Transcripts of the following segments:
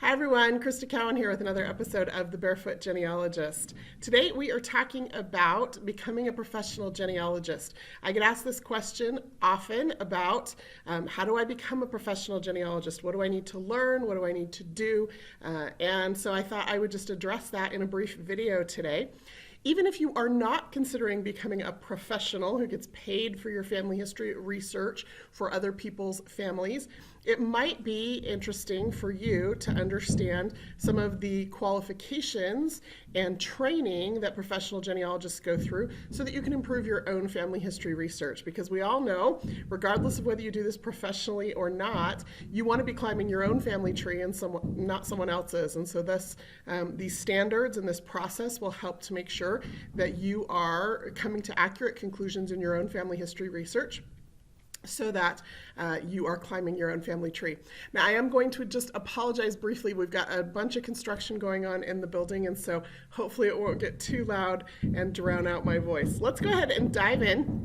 Hi everyone, Krista Cowan here with another episode of The Barefoot Genealogist. Today we are talking about becoming a professional genealogist. I get asked this question often about how do I become a professional genealogist? What do I need to learn? What do I need to do? And so I thought I would just address that in a brief video today. Even if you are not considering becoming a professional who gets paid for your family history research for other people's families, it might be interesting for you to understand some of the qualifications and training that professional genealogists go through so that you can improve your own family history research. Because we all know, regardless of whether you do this professionally or not, you want to be climbing your own family tree and not someone else's. And so these standards and this process will help to make sure that you are coming to accurate conclusions in your own family history research, so that you are climbing your own family tree. Now, I am going to just apologize briefly. We've got a bunch of construction going on in the building, and so hopefully it won't get too loud and drown out my voice. Let's go ahead and dive in.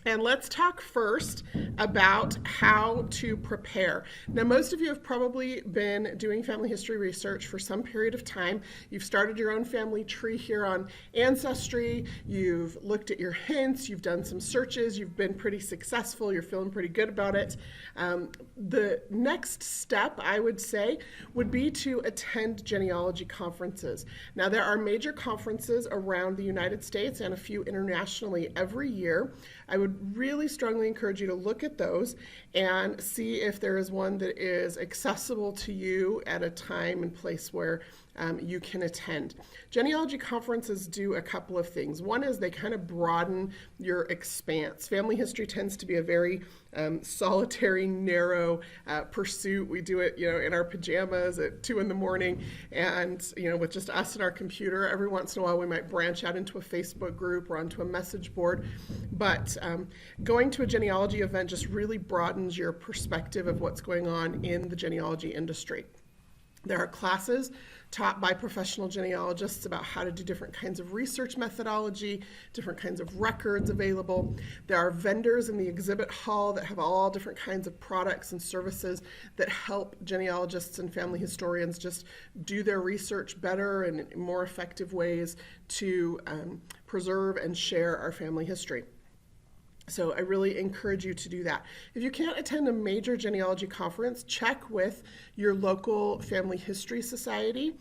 And let's talk first about how to prepare. Now, most of you have probably been doing family history research for some period of time. You've started your own family tree here on Ancestry. You've looked at your hints. You've done some searches. You've been pretty successful. You're feeling pretty good about it. The next step, I would say, would be to attend genealogy conferences. Now, there are major conferences around the United States and a few internationally every year. I would really strongly encourage you to look at those and see if there is one that is accessible to you at a time and place where you can attend. Genealogy conferences do a couple of things. One is they kind of broaden your expanse. Family history tends to be a very solitary, narrow pursuit. We do it, in our pajamas at 2 in the morning, and with just us and our computer. Every once in a while, we might branch out into a Facebook group or onto a message board. But going to a genealogy event just really broadens your perspective of what's going on in the genealogy industry. There are classes taught by professional genealogists about how to do different kinds of research methodology, different kinds of records available. There are vendors in the exhibit hall that have all different kinds of products and services that help genealogists and family historians just do their research better and in more effective ways to preserve and share our family history. So I really encourage you to do that. If you can't attend a major genealogy conference, check with your local family history society,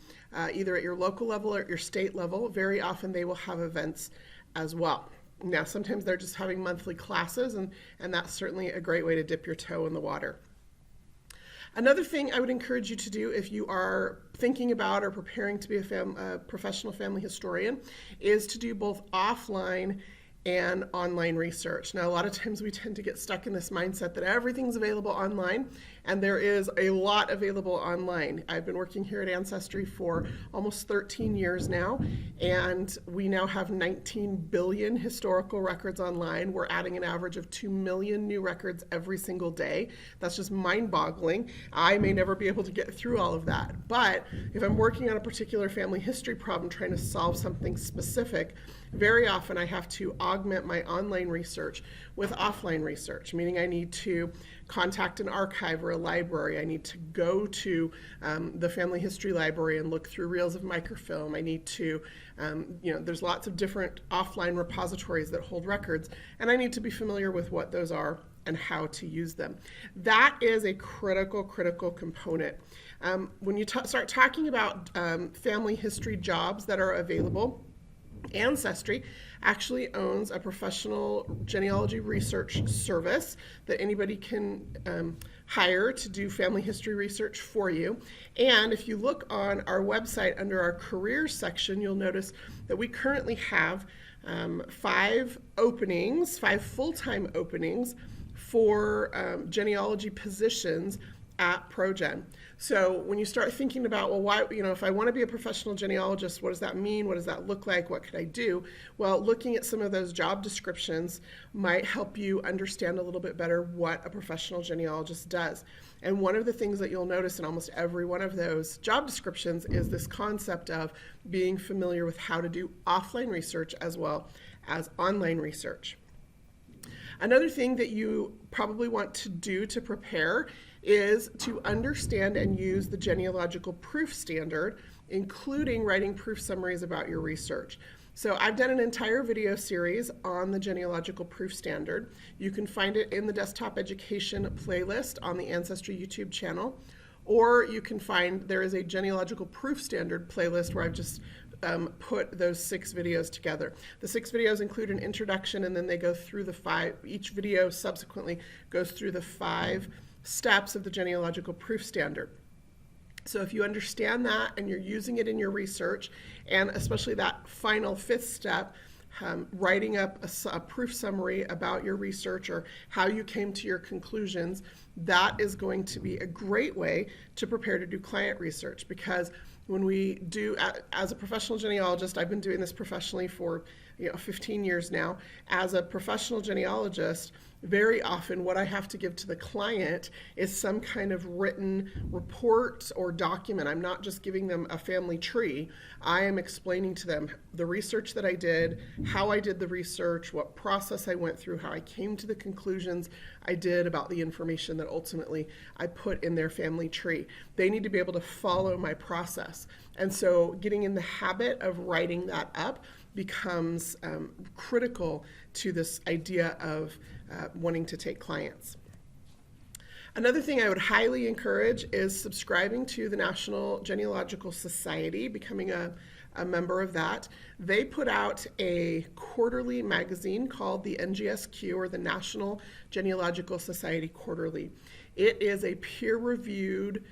either at your local level or at your state level. Very often they will have events as well. Now, sometimes they're just having monthly classes, and that's certainly a great way to dip your toe in the water. Another thing I would encourage you to do if you are thinking about or preparing to be a professional family historian is to do both offline and online research. Now, a lot of times we tend to get stuck in this mindset that everything's available online, and there is a lot available online. I've been working here at Ancestry for almost 13 years now, and we now have 19 billion historical records online. We're adding an average of 2 million new records every single day. That's just mind-boggling. I may never be able to get through all of that, but if I'm working on a particular family history problem, trying to solve something specific, very often I have to augment my online research with offline research, meaning I need to contact an archive or a library. I need to go to the family history library and look through reels of microfilm. I need to, there's lots of different offline repositories that hold records, and I need to be familiar with what those are and how to use them. That is a critical component. When you start talking about family history jobs that are available, Ancestry actually owns a professional genealogy research service that anybody can hire to do family history research for you. And if you look on our website under our careers section, you'll notice that we currently have 5 full-time openings for genealogy positions at ProGen. So when you start thinking about, well, why, if I want to be a professional genealogist, what does that mean? What does that look like? What could I do? Well, looking at some of those job descriptions might help you understand a little bit better what a professional genealogist does. And one of the things that you'll notice in almost every one of those job descriptions is this concept of being familiar with how to do offline research as well as online research. Another thing that you probably want to do to prepare is to understand and use the genealogical proof standard, including writing proof summaries about your research. So I've done an entire video series on the genealogical proof standard. You can find it in the desktop education playlist on the Ancestry YouTube channel, or you can find there is a genealogical proof standard playlist where I've just put those 6 videos together. The 6 videos include an introduction, and then they go through the 5, each video subsequently goes through the 5 steps of the genealogical proof standard. So if you understand that and you're using it in your research, and especially that final 5th step, writing up a proof summary about your research or how you came to your conclusions, that is going to be a great way to prepare to do client research. Because when we do, as a professional genealogist, I've been doing this professionally for 15 years now. As a professional genealogist, very often what I have to give to the client is some kind of written report or document. I'm not just giving them a family tree. I am explaining to them the research that I did, how I did the research, what process I went through, how I came to the conclusions I did about the information that ultimately I put in their family tree. They need to be able to follow my process. And so getting in the habit of writing that up becomes critical to this idea of wanting to take clients. Another thing I would highly encourage is subscribing to the National Genealogical Society, becoming a member of that. They put out a quarterly magazine called the NGSQ, or the National Genealogical Society Quarterly. It is a peer-reviewed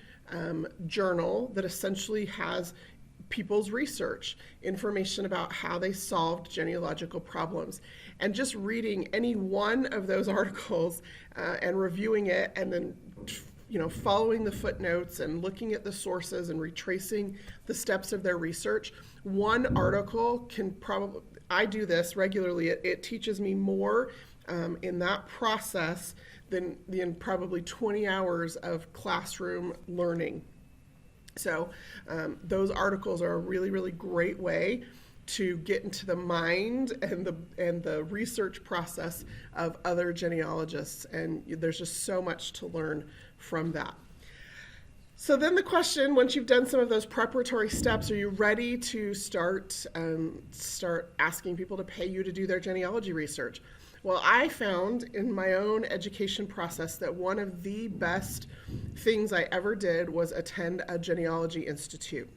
journal that essentially has people's research, information about how they solved genealogical problems. And just reading any one of those articles and reviewing it, and then following the footnotes and looking at the sources and retracing the steps of their research, one article can probably, I do this regularly, it teaches me more in that process than probably 20 hours of classroom learning. So those articles are a really, really great way to get into the mind and the research process of other genealogists, and there's just so much to learn from that. So then the question, once you've done some of those preparatory steps, are you ready to start asking people to pay you to do their genealogy research? Well, I found in my own education process that one of the best things I ever did was attend a genealogy institute.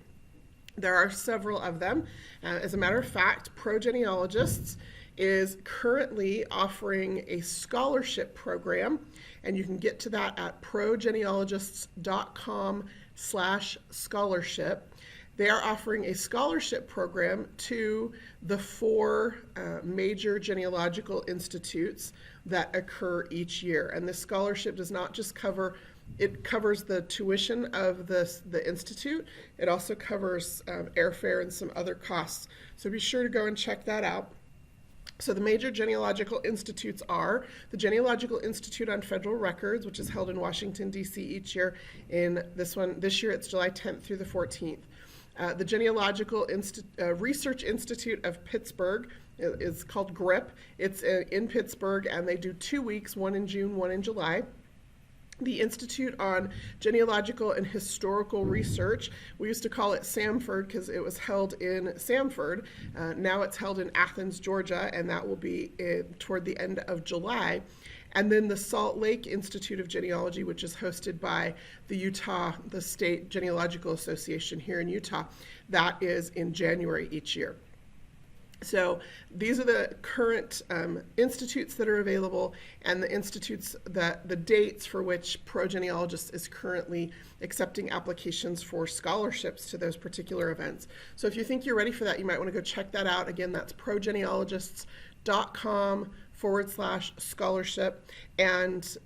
There are several of them. As a matter of fact, ProGenealogists is currently offering a scholarship program, and you can get to that at progenealogists.com/scholarship. They are offering a scholarship program to the 4 major genealogical institutes that occur each year. And this scholarship does not just cover, it covers the tuition of the institute. It also covers airfare and some other costs. So be sure to go and check that out. So the major genealogical institutes are the Genealogical Institute on Federal Records, which is held in Washington, D.C. each year. This year it's July 10th through the 14th. The Genealogical Research Institute of Pittsburgh is called GRIP. It's in Pittsburgh, and they do 2 weeks, one in June, one in July. The Institute on Genealogical and Historical Research, we used to call it Samford because it was held in Samford. Now it's held in Athens, Georgia, and that will be toward the end of July. And then the Salt Lake Institute of Genealogy, which is hosted by the State Genealogical Association here in Utah, that is in January each year. So these are the current institutes that are available, and the institutes the dates for which ProGenealogists is currently accepting applications for scholarships to those particular events. So if you think you're ready for that, you might want to go check that out. Again, that's progenealogists.com/scholarship and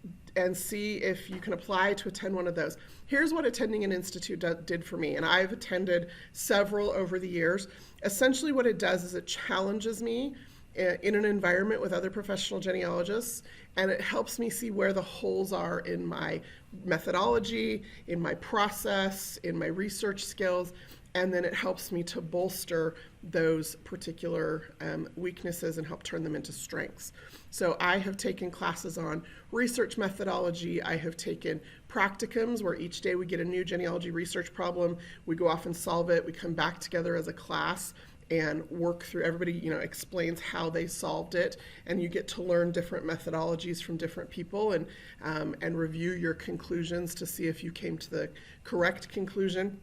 see if you can apply to attend one of those. Here's what attending an institute did for me, and I've attended several over the years. Essentially what it does is it challenges me in an environment with other professional genealogists, and it helps me see where the holes are in my methodology, in my process, in my research skills, and then it helps me to bolster those particular weaknesses and help turn them into strengths. So I have taken classes on research methodology. I have taken practicums where each day we get a new genealogy research problem. We go off and solve it. We come back together as a class and work through. Everybody, explains how they solved it, and you get to learn different methodologies from different people and review your conclusions to see if you came to the correct conclusion.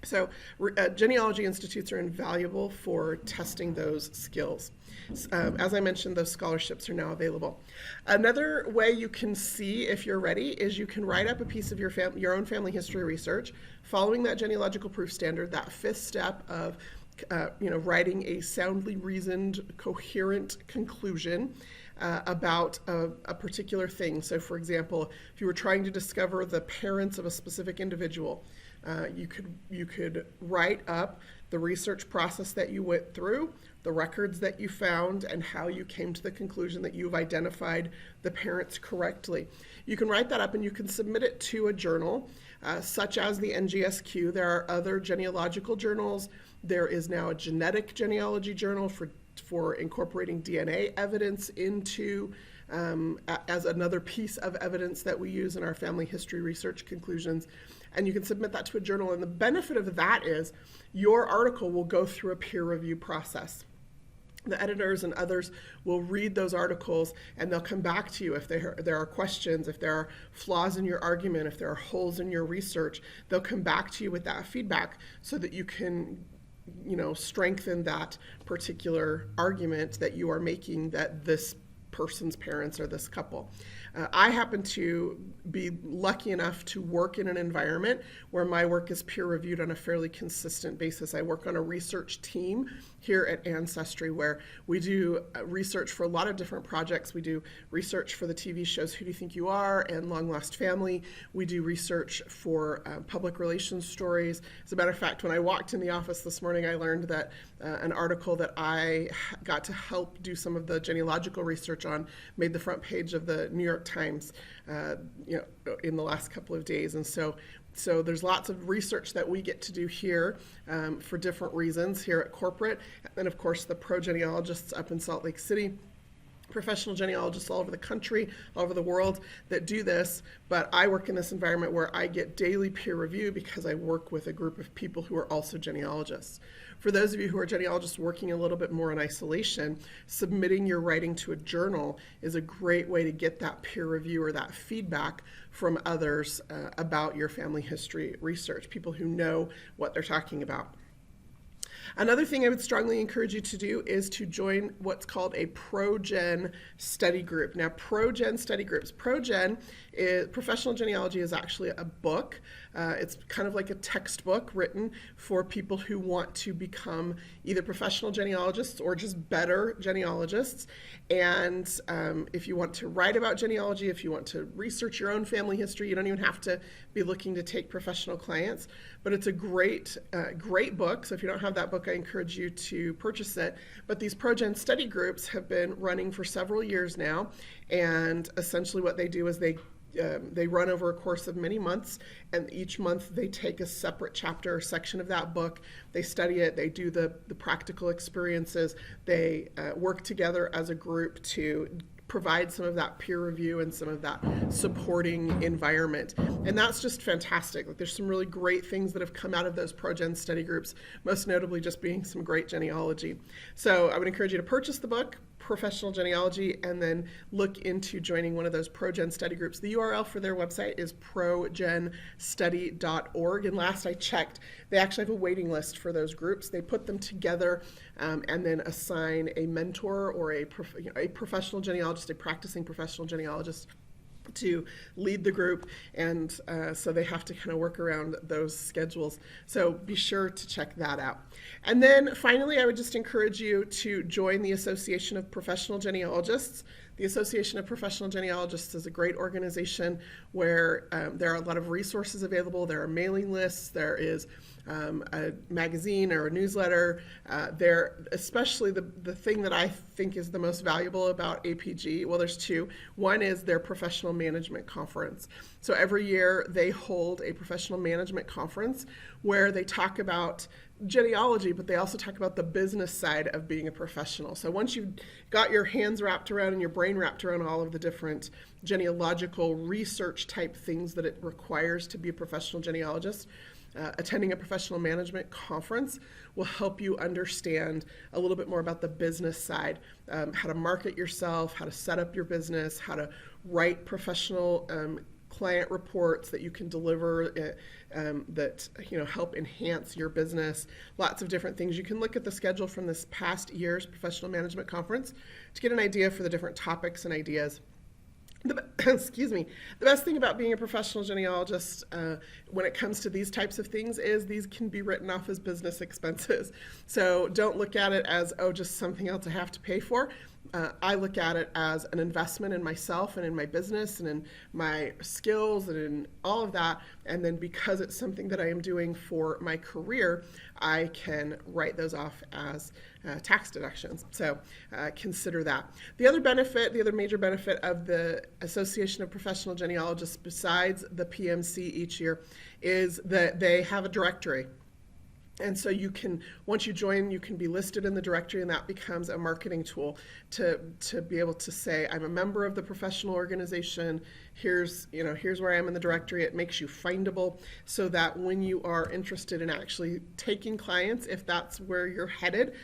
So genealogy institutes are invaluable for testing those skills. As I mentioned, those scholarships are now available. Another way you can see if you're ready is you can write up a piece of your own family history research following that genealogical proof standard, that fifth step of writing a soundly reasoned, coherent conclusion about a particular thing. So for example, if you were trying to discover the parents of a specific individual, you could write up the research process that you went through, the records that you found, and how you came to the conclusion that you've identified the parents correctly. You can write that up and you can submit it to a journal, such as the NGSQ. There are other genealogical journals. There is now a genetic genealogy journal for incorporating DNA evidence into as another piece of evidence that we use in our family history research conclusions. And you can submit that to a journal. And the benefit of that is your article will go through a peer review process. The editors and others will read those articles and they'll come back to you if there are questions, if there are flaws in your argument, if there are holes in your research. They'll come back to you with that feedback so that you can strengthen that particular argument that you are making, that this person's parents are this couple. I happen to be lucky enough to work in an environment where my work is peer reviewed on a fairly consistent basis. I work on a research team here at Ancestry where we do research for a lot of different projects. We do research for the TV shows Who Do You Think You Are and Long Lost Family. We do research for public relations stories. As a matter of fact, when I walked in the office this morning, I learned that an article that I got to help do some of the genealogical research on made the front page of the New York Times in the last couple of days. And so there's lots of research that we get to do here for different reasons here at corporate. And then, of course, the pro genealogists up in Salt Lake City, professional genealogists all over the country, all over the world that do this. But I work in this environment where I get daily peer review because I work with a group of people who are also genealogists. For those of you who are genealogists working a little bit more in isolation, submitting your writing to a journal is a great way to get that peer review or that feedback from others about your family history research, people who know what they're talking about. Another thing I would strongly encourage you to do is to join what's called a ProGen study group. Now, ProGen study groups. Professional Genealogy is actually a book. It's kind of like a textbook written for people who want to become either professional genealogists or just better genealogists. And if you want to write about genealogy, if you want to research your own family history, you don't even have to be looking to take professional clients. But it's a great book. So if you don't have that book, I encourage you to purchase it. But these ProGen study groups have been running for several years now. And essentially what they do is they run over a course of many months, and each month they take a separate chapter or section of that book. They study it, they do the practical experiences, they work together as a group to provide some of that peer review and some of that supporting environment. And that's just fantastic. Like, there's some really great things that have come out of those ProGen study groups, most notably just being some great genealogy. So I would encourage you to purchase the book, Professional Genealogy, and then look into joining one of those ProGen study groups. The URL for their website is progenstudy.org. And last I checked, they actually have a waiting list for those groups. They put them together and then assign a mentor or a professional genealogist, a practicing professional genealogist, to lead the group, and so they have to kind of work around those schedules. So be sure to check that out. And then finally, I would just encourage you to join the Association of Professional Genealogists. The Association of Professional Genealogists is a great organization where there are a lot of resources available. There are mailing lists. There is a magazine or a newsletter. Especially the thing that I think is the most valuable about APG, well, there's two. One is their professional management conference. So every year they hold a professional management conference where they talk about genealogy, but they also talk about the business side of being a professional. So once you've got your hands wrapped around and your brain wrapped around all of the different genealogical research type things that it requires to be a professional genealogist, attending a professional management conference will help you understand a little bit more about the business side, how to market yourself, how to set up your business, how to write professional client reports that you can deliver that help enhance your business. Lots of different things. You can look at the schedule from this past year's professional management conference to get an idea for the different topics and ideas. Excuse me. The best thing about being a professional genealogist when it comes to these types of things is these can be written off as business expenses. So don't look at it as, just something else I have to pay for. I look at it as an investment in myself and in my business and in my skills and in all of that. And then because it's something that I am doing for my career, I can write those off as tax deductions. So consider that. The other major benefit of the Association of Professional Genealogists, besides the PMC each year, is that they have a directory. And so once you join, you can be listed in the directory, and that becomes a marketing tool to be able to say, I'm a member of the professional organization. Here's where I am in the directory. It makes you findable so that when you are interested in actually taking clients, if that's where you're headed,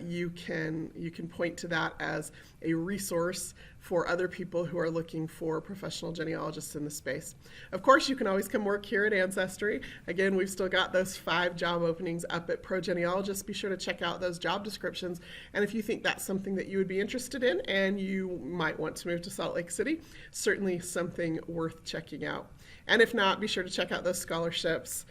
you can point to that as a resource for other people who are looking for professional genealogists in the space. Of course, you can always come work here at Ancestry. Again, we've still got those 5 job openings up at ProGenealogist. Be sure to check out those job descriptions. And if you think that's something that you would be interested in and you might want to move to Salt Lake City, certainly something worth checking out. And if not, be sure to check out those scholarships.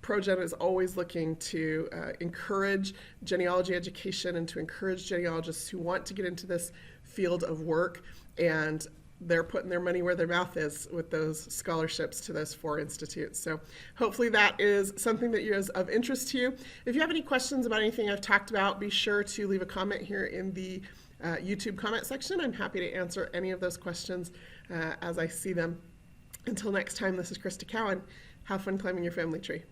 ProGen is always looking to encourage genealogy education and to encourage genealogists who want to get into this field of work, and they're putting their money where their mouth is with those scholarships to those 4 institutes. So hopefully that is something that is of interest to you. If you have any questions about anything I've talked about, be sure to leave a comment here in the YouTube comment section. I'm happy to answer any of those questions as I see them. Until next time, this is Krista Cowan. Have fun climbing your family tree.